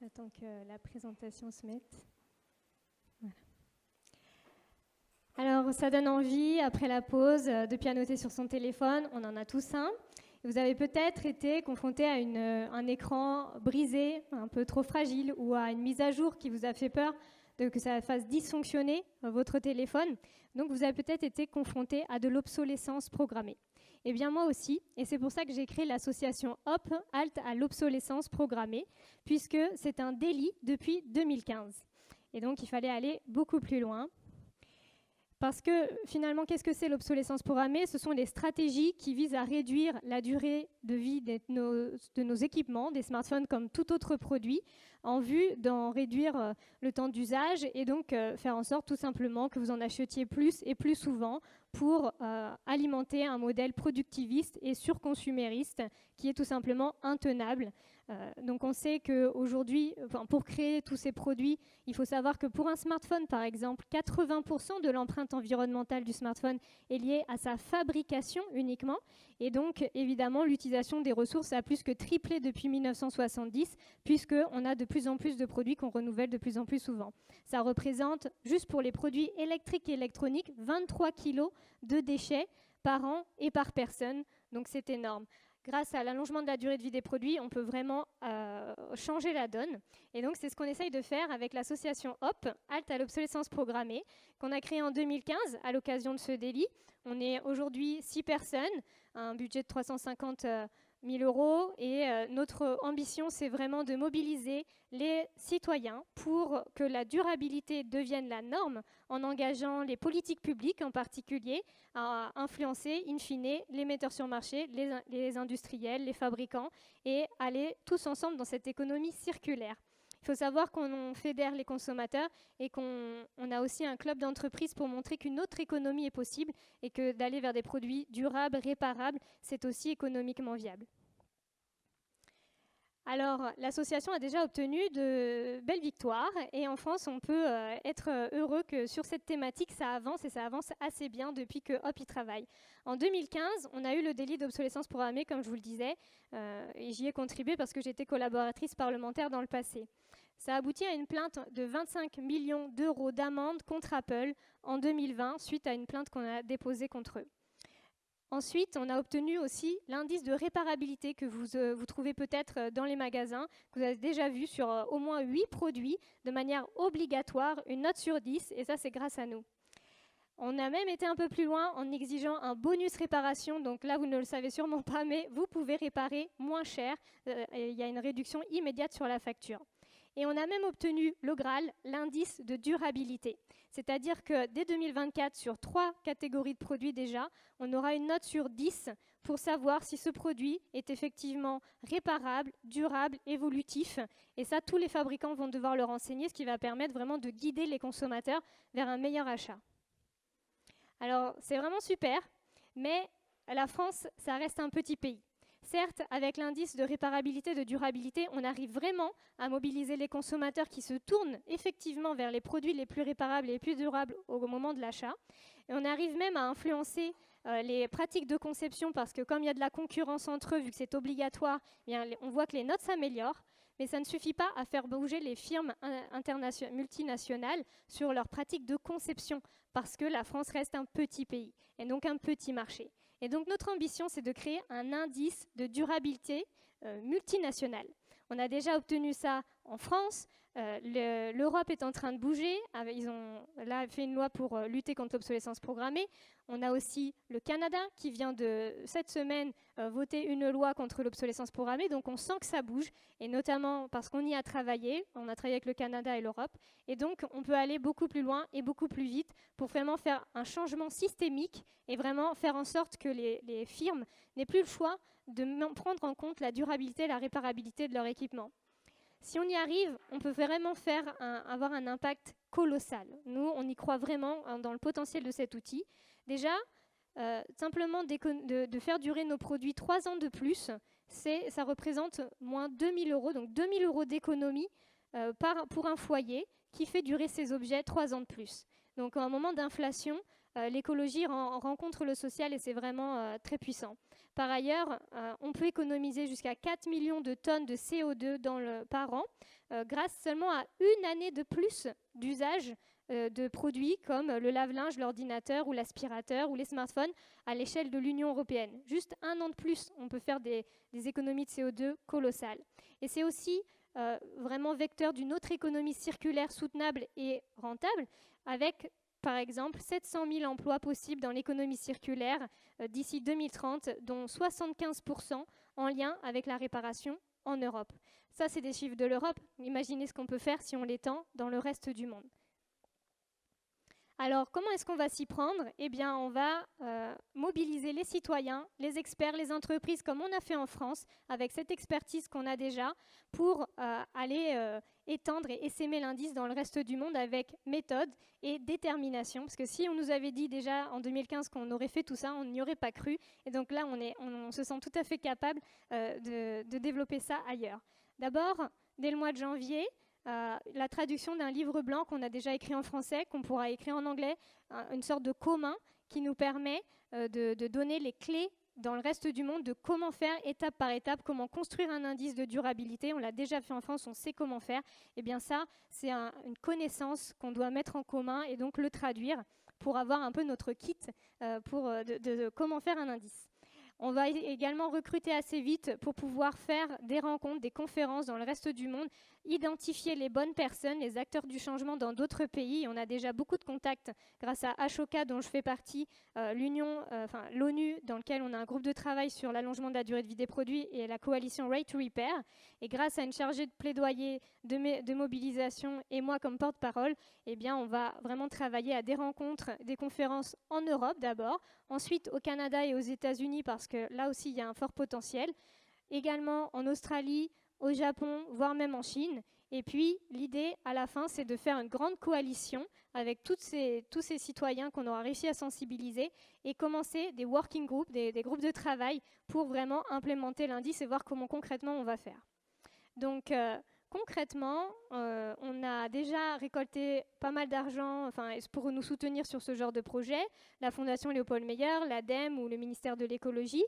J'attends que la présentation se mette. Voilà. Alors, ça donne envie, après la pause, de pianoter sur son téléphone. On en a tous un. Vous avez peut-être été confronté à un écran brisé, un peu trop fragile, ou à une mise à jour qui vous a fait peur que ça fasse dysfonctionner votre téléphone. Donc, vous avez peut-être été confronté à de l'obsolescence programmée. Eh bien, moi aussi, et c'est pour ça que j'ai créé l'association HOP, Halte à l'obsolescence programmée, puisque c'est un délit depuis 2015. Et donc, il fallait aller beaucoup plus loin. Parce que finalement, qu'est-ce que c'est l'obsolescence programmée? Ce sont des stratégies qui visent à réduire la durée de vie de nos équipements, des smartphones comme tout autre produit, en vue d'en réduire le temps d'usage et donc faire en sorte tout simplement que vous en achetiez plus et plus souvent pour alimenter un modèle productiviste et surconsumériste qui est tout simplement intenable. Donc on sait qu'aujourd'hui, pour créer tous ces produits, il faut savoir que pour un smartphone, par exemple, 80% de l'empreinte environnementale du smartphone est liée à sa fabrication uniquement. Et donc, évidemment, l'utilisation des ressources a plus que triplé depuis 1970, puisqu'on a de plus en plus de produits qu'on renouvelle de plus en plus souvent. Ça représente, juste pour les produits électriques et électroniques, 23 kilos de déchets par an et par personne. Donc c'est énorme. Grâce à l'allongement de la durée de vie des produits, on peut vraiment changer la donne. Et donc, c'est ce qu'on essaye de faire avec l'association HOP, Halte à l'obsolescence programmée, qu'on a créée en 2015 à l'occasion de ce délit. On est aujourd'hui 6 personnes, un budget de 350 000 € et notre ambition, c'est vraiment de mobiliser les citoyens pour que la durabilité devienne la norme en engageant les politiques publiques en particulier à influencer in fine les metteurs sur marché, les industriels, les fabricants et aller tous ensemble dans cette économie circulaire. Il faut savoir qu'on fédère les consommateurs et qu'on a aussi un club d'entreprise pour montrer qu'une autre économie est possible et que d'aller vers des produits durables, réparables, c'est aussi économiquement viable. Alors, l'association a déjà obtenu de belles victoires et en France, on peut être heureux que sur cette thématique, ça avance et ça avance assez bien depuis que HOP y travaille. En 2015, on a eu le délit d'obsolescence programmée, comme je vous le disais, et j'y ai contribué parce que j'étais collaboratrice parlementaire dans le passé. Ça a abouti à une plainte de 25 millions d'euros d'amende contre Apple en 2020, suite à une plainte qu'on a déposée contre eux. Ensuite, on a obtenu aussi l'indice de réparabilité que vous trouvez peut-être dans les magasins, que vous avez déjà vu sur au moins 8 produits, de manière obligatoire, une note sur 10, et ça, c'est grâce à nous. On a même été un peu plus loin en exigeant un bonus réparation, donc là, vous ne le savez sûrement pas, mais vous pouvez réparer moins cher, il y a une réduction immédiate sur la facture. Et on a même obtenu le Graal, l'indice de durabilité. C'est-à-dire que dès 2024, sur 3 catégories de produits déjà, on aura une note sur 10 pour savoir si ce produit est effectivement réparable, durable, évolutif. Et ça, tous les fabricants vont devoir le renseigner, ce qui va permettre vraiment de guider les consommateurs vers un meilleur achat. Alors, c'est vraiment super, mais la France, ça reste un petit pays. Certes, avec l'indice de réparabilité, de durabilité, on arrive vraiment à mobiliser les consommateurs qui se tournent effectivement vers les produits les plus réparables et les plus durables au moment de l'achat. Et on arrive même à influencer les pratiques de conception parce que comme il y a de la concurrence entre eux, vu que c'est obligatoire, eh bien, on voit que les notes s'améliorent. Mais ça ne suffit pas à faire bouger les firmes multinationales sur leurs pratiques de conception parce que la France reste un petit pays et donc un petit marché. Et donc notre ambition, c'est de créer un indice de durabilité multinational. On a déjà obtenu ça en France. L'Europe est en train de bouger. Ils ont là fait une loi pour lutter contre l'obsolescence programmée. On a aussi le Canada qui vient de, cette semaine, voter une loi contre l'obsolescence programmée. Donc on sent que ça bouge, et notamment parce qu'on y a travaillé. On a travaillé avec le Canada et l'Europe. Et donc on peut aller beaucoup plus loin et beaucoup plus vite pour vraiment faire un changement systémique et vraiment faire en sorte que les firmes n'aient plus le choix de prendre en compte la durabilité et la réparabilité de leur équipement. Si on y arrive, on peut vraiment avoir un impact colossal. Nous, on y croit vraiment dans le potentiel de cet outil. Déjà, simplement de faire durer nos produits 3 ans de plus, ça représente moins 2 000 €, donc 2 000 € d'économie pour un foyer qui fait durer ses objets 3 ans de plus. Donc, à un moment d'inflation, l'écologie rencontre le social et c'est vraiment très puissant. Par ailleurs, on peut économiser jusqu'à 4 millions de tonnes de CO2 par an grâce seulement à une année de plus d'usage de produits comme le lave-linge, l'ordinateur ou l'aspirateur ou les smartphones à l'échelle de l'Union européenne. Juste un an de plus, on peut faire des économies de CO2 colossales. Et c'est aussi vraiment vecteur d'une autre économie circulaire soutenable et rentable avec par exemple 700 000 emplois possibles dans l'économie circulaire d'ici 2030, dont 75% en lien avec la réparation en Europe. Ça, c'est des chiffres de l'Europe. Imaginez ce qu'on peut faire si on l'étend dans le reste du monde. Alors, comment est-ce qu'on va s'y prendre? Eh bien, on va mobiliser les citoyens, les experts, les entreprises, comme on a fait en France, avec cette expertise qu'on a déjà, pour aller étendre et essaimer l'indice dans le reste du monde avec méthode et détermination. Parce que si on nous avait dit déjà en 2015 qu'on aurait fait tout ça, on n'y aurait pas cru. Et donc là, on se sent tout à fait capable de développer ça ailleurs. D'abord, dès le mois de janvier, la traduction d'un livre blanc qu'on a déjà écrit en français, qu'on pourra écrire en anglais, une sorte de commun qui nous permet de donner les clés dans le reste du monde de comment faire étape par étape, comment construire un indice de durabilité. On l'a déjà fait en France, on sait comment faire. Et bien ça, c'est une connaissance qu'on doit mettre en commun et donc le traduire pour avoir un peu notre kit de comment faire un indice. On va également recruter assez vite pour pouvoir faire des rencontres, des conférences dans le reste du monde, identifier les bonnes personnes, les acteurs du changement dans d'autres pays. On a déjà beaucoup de contacts grâce à Ashoka, dont je fais partie, l'ONU, dans lequel on a un groupe de travail sur l'allongement de la durée de vie des produits, et la coalition Right to Repair. Et grâce à une chargée de plaidoyer de mobilisation et moi comme porte-parole, eh bien, on va vraiment travailler à des rencontres, des conférences en Europe d'abord, ensuite au Canada et aux États-Unis parce que là aussi il y a un fort potentiel, également en Australie, au Japon, voire même en Chine. Et puis l'idée à la fin, c'est de faire une grande coalition avec tous ces citoyens qu'on aura réussi à sensibiliser et commencer des working groups, des groupes de travail pour vraiment implémenter l'indice et voir comment concrètement on va faire. Donc concrètement, on a déjà récolté pas mal d'argent pour nous soutenir sur ce genre de projet, la Fondation Léopold Meyer, l'ADEME ou le ministère de l'écologie,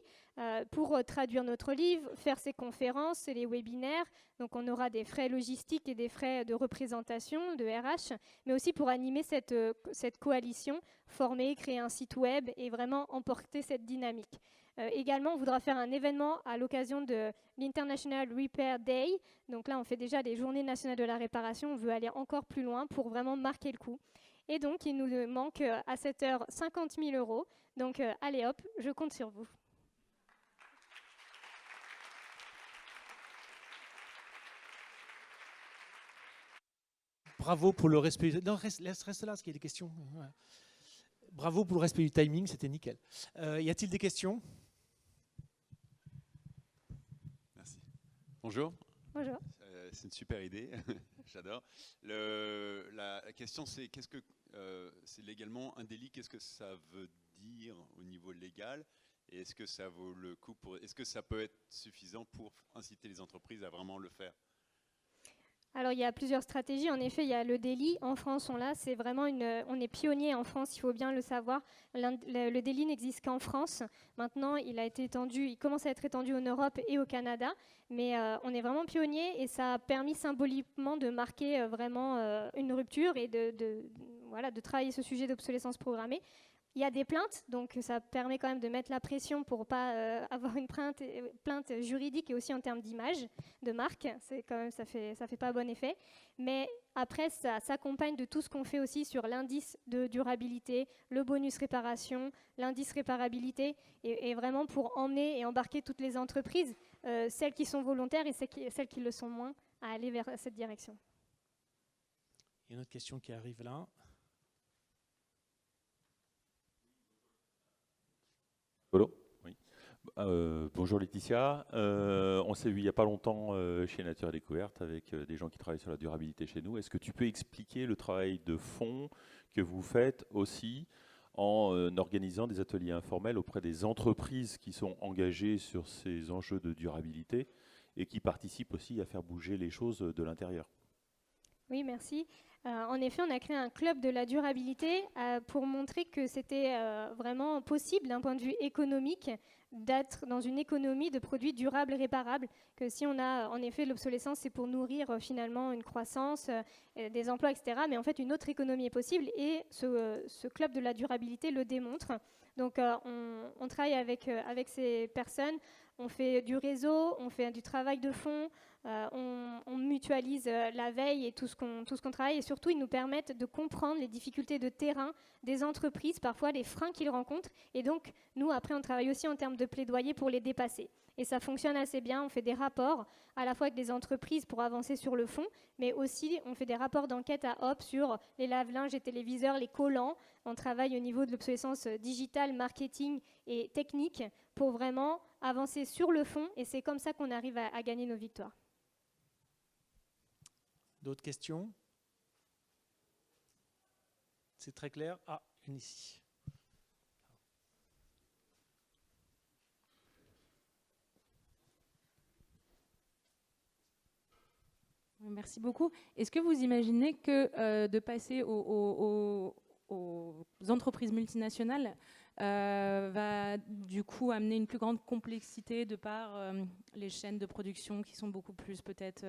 pour traduire notre livre, faire ces conférences et les webinaires. Donc on aura des frais logistiques et des frais de représentation, de RH, mais aussi pour animer cette coalition, former, créer un site web et vraiment emporter cette dynamique. Également, on voudra faire un événement à l'occasion de l'International Repair Day. Donc là, on fait déjà les Journées nationales de la réparation. On veut aller encore plus loin pour vraiment marquer le coup. Et donc, il nous manque à cette heure 50 000 €. Donc, allez hop, je compte sur vous. Bravo pour le respect. Non, reste là, parce qu'il y a des questions. Ouais. Bravo pour le respect du timing, c'était nickel. Y a-t-il des questions? Merci. Bonjour. Bonjour. C'est une super idée, j'adore. La question, c'est qu'est-ce que c'est légalement un délit? Qu'est-ce que ça veut dire au niveau légal? Et est-ce que ça vaut le coup est-ce que ça peut être suffisant pour inciter les entreprises à vraiment le faire? Alors, il y a plusieurs stratégies. En effet, il y a le délit. En France, on est pionnier en France, il faut bien le savoir. Le délit n'existe qu'en France. Maintenant, il commence à être étendu en Europe et au Canada. Mais on est vraiment pionnier et ça a permis symboliquement de marquer vraiment une rupture et de travailler ce sujet d'obsolescence programmée. Il y a des plaintes, donc ça permet quand même de mettre la pression pour ne pas avoir une plainte juridique et aussi en termes d'image, de marque. C'est quand même, ça fait pas bon effet. Mais après, ça s'accompagne de tout ce qu'on fait aussi sur l'indice de durabilité, le bonus réparation, l'indice réparabilité, et vraiment pour emmener et embarquer toutes les entreprises, celles qui sont volontaires et celles qui le sont moins, à aller vers cette direction. Il y a une autre question qui arrive là. Oui. Bonjour Laetitia, on s'est vu il n'y a pas longtemps chez Nature et Découverte avec des gens qui travaillent sur la durabilité chez nous. Est-ce que tu peux expliquer le travail de fond que vous faites aussi en organisant des ateliers informels auprès des entreprises qui sont engagées sur ces enjeux de durabilité et qui participent aussi à faire bouger les choses de l'intérieur? Oui, merci. En effet, on a créé un club de la durabilité pour montrer que c'était vraiment possible d'un point de vue économique d'être dans une économie de produits durables et réparables. Que si on a en effet l'obsolescence, c'est pour nourrir finalement une croissance, des emplois, etc. Mais en fait, une autre économie est possible et ce club de la durabilité le démontre. Donc, on travaille avec ces personnes, on fait du réseau, on fait du travail de fond. On mutualise la veille et tout ce qu'on travaille, et surtout ils nous permettent de comprendre les difficultés de terrain des entreprises, parfois les freins qu'ils rencontrent, et donc nous après on travaille aussi en termes de plaidoyer pour les dépasser. Et ça fonctionne assez bien, on fait des rapports à la fois avec des entreprises pour avancer sur le fond, mais aussi on fait des rapports d'enquête à Hop sur les lave-linges et téléviseurs, les collants. On travaille au niveau de l'obsolescence digitale, marketing et technique pour vraiment avancer sur le fond, et c'est comme ça qu'on arrive à gagner nos victoires. D'autres questions? C'est très clair. Ah, une ici. Merci beaucoup. Est-ce que vous imaginez que de passer aux entreprises multinationales va du coup amener une plus grande complexité de par les chaînes de production qui sont beaucoup plus peut-être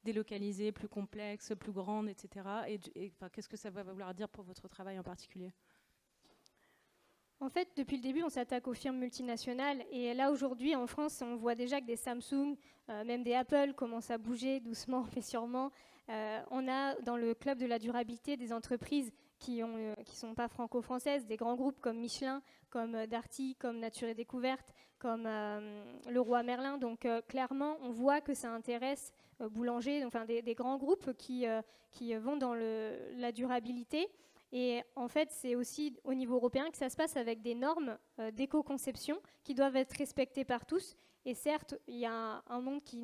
délocalisées, plus complexes, plus grandes, etc. Et qu'est-ce que ça va vouloir dire pour votre travail en particulier ? En fait, depuis le début, on s'attaque aux firmes multinationales. Et là, aujourd'hui, en France, on voit déjà que des Samsung, même des Apple, commencent à bouger doucement, mais sûrement. On a dans le club de la durabilité des entreprises qui sont pas franco-françaises, des grands groupes comme Michelin, comme Darty, comme Nature et Découverte, comme Leroy Merlin. Donc, clairement, on voit que ça intéresse Boulanger, enfin des grands groupes qui vont dans la durabilité. Et en fait, c'est aussi au niveau européen que ça se passe avec des normes d'éco-conception qui doivent être respectées par tous. Et certes, il y a un monde qui,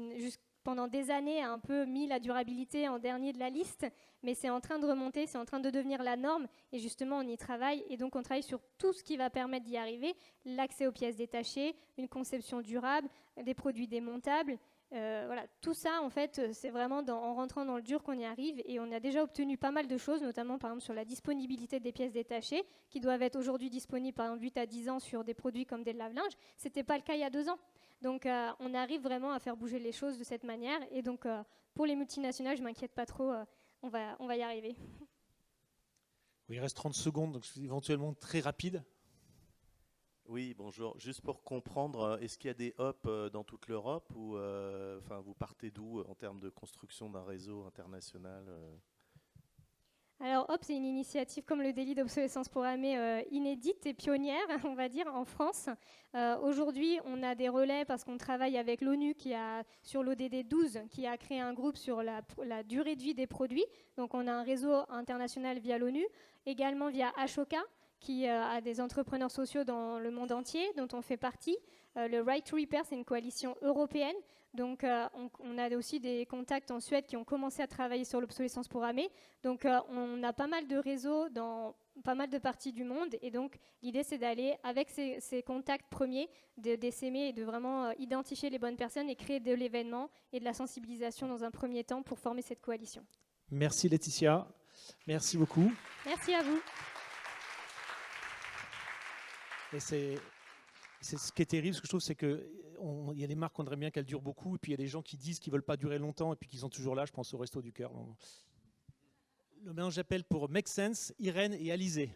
pendant des années, a un peu mis la durabilité en dernier de la liste, mais c'est en train de remonter, c'est en train de devenir la norme. Et justement, on y travaille. Et donc, on travaille sur tout ce qui va permettre d'y arriver. L'accès aux pièces détachées, une conception durable, des produits démontables. Voilà, tout ça, en fait, c'est vraiment en rentrant dans le dur qu'on y arrive, et on a déjà obtenu pas mal de choses, notamment par exemple sur la disponibilité des pièces détachées, qui doivent être aujourd'hui disponibles par exemple 8 à 10 ans sur des produits comme des lave-linges. Ce n'était pas le cas il y a 2 ans. Donc on arrive vraiment à faire bouger les choses de cette manière, et donc pour les multinationales, je ne m'inquiète pas trop, on va y arriver. Oui, il reste 30 secondes, donc éventuellement très rapide. Oui, bonjour. Juste pour comprendre, est-ce qu'il y a des hop dans toute l'Europe ou vous partez d'où en termes de construction d'un réseau international Alors Hop, c'est une initiative comme le délit d'obsolescence programmée inédite et pionnière, on va dire, en France. Aujourd'hui, on a des relais parce qu'on travaille avec l'ONU sur l'ODD 12 qui a créé un groupe sur la durée de vie des produits. Donc on a un réseau international via l'ONU, également via Ashoka, qui a des entrepreneurs sociaux dans le monde entier, dont on fait partie. Le Right to Repair, c'est une coalition européenne. Donc, on a aussi des contacts en Suède qui ont commencé à travailler sur l'obsolescence programmée. Donc, on a pas mal de réseaux dans pas mal de parties du monde. Et donc, l'idée, c'est d'aller, avec ces contacts premiers, d'essaimer et de vraiment identifier les bonnes personnes et créer de l'événement et de la sensibilisation dans un premier temps pour former cette coalition. Merci Laetitia. Merci beaucoup. Merci à vous. Et c'est ce qui est terrible, ce que je trouve, c'est qu'il y a des marques qu'on aimerait bien qu'elles durent beaucoup, et puis il y a des gens qui disent qu'ils ne veulent pas durer longtemps, et puis qu'ils sont toujours là. Je pense au Resto du Cœur. Maintenant, j'appelle pour Make Sense Irène et Alizé.